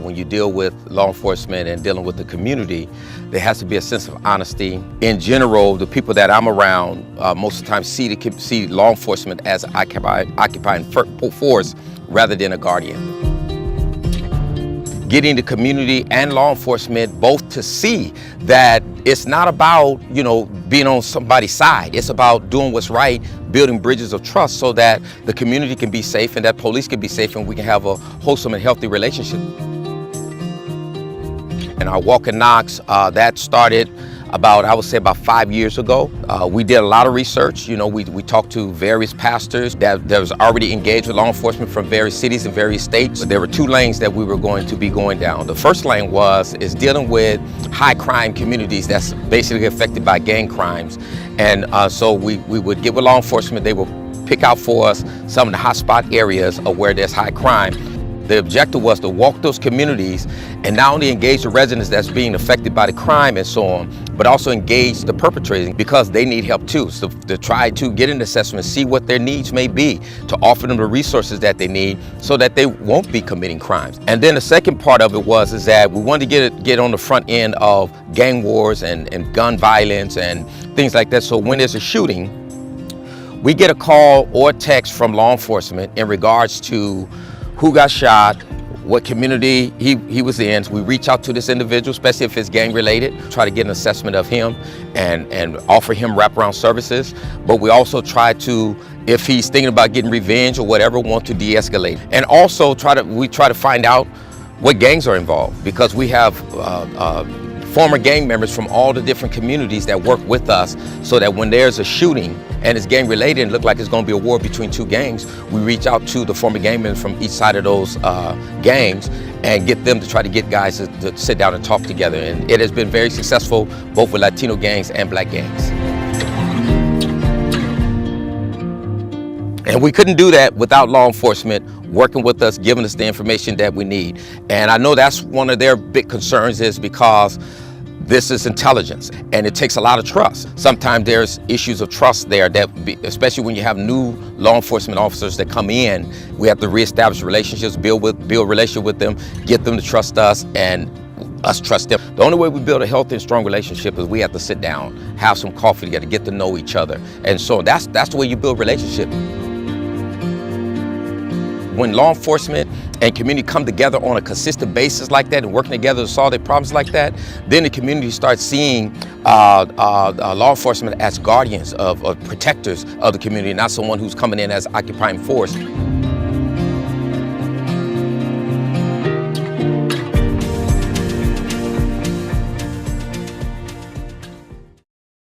When you deal with law enforcement and dealing with the community, there has to be a sense of honesty. In general, the people that I'm around most of the time see law enforcement as occupying force rather than a guardian. Getting the community and law enforcement both to see that it's not about, being on somebody's side. It's about doing what's right, building bridges of trust so that the community can be safe and that police can be safe and we can have a wholesome and healthy relationship. And our Walk and Knocks, that started about 5 years ago. We did a lot of research. We talked to various pastors that was already engaged with law enforcement from various cities and various states. There were 2 lanes that we were going to be going down. The first lane is dealing with high crime communities that's basically affected by gang crimes. And so we would get with law enforcement. They would pick out for us some of the hotspot areas of where there's high crime. The objective was to walk those communities and not only engage the residents that's being affected by the crime and so on, but also engage the perpetrators because they need help too. So to try to get an assessment, see what their needs may be, to offer them the resources that they need so that they won't be committing crimes. And then the second part of it is that we wanted to get on the front end of gang wars and gun violence and things like that. So when there's a shooting, we get a call or text from law enforcement in regards to who got shot, what community he was in. So we reach out to this individual, especially if it's gang related, try to get an assessment of him and offer him wraparound services. But we also try to, if he's thinking about getting revenge or whatever, want to de-escalate. And also we try to find out what gangs are involved, because we have former gang members from all the different communities that work with us, so that when there's a shooting and it's gang related and look like it's going to be a war between 2 gangs, we reach out to the former gang members from each side of those gangs and get them to try to get guys to sit down and talk together. And it has been very successful both with Latino gangs and Black gangs. And we couldn't do that without law enforcement working with us, giving us the information that we need. And I know that's one of their big concerns, is because this is intelligence and it takes a lot of trust. Sometimes there's issues of trust there especially when you have new law enforcement officers that come in, we have to reestablish relationships, build relationship with them, get them to trust us and us trust them. The only way we build a healthy and strong relationship is we have to sit down, have some coffee together, get to know each other. And so that's the way you build relationship. When law enforcement and community come together on a consistent basis like that and working together to solve their problems like that, then the community starts seeing law enforcement as guardians or protectors of the community, not someone who's coming in as occupying force.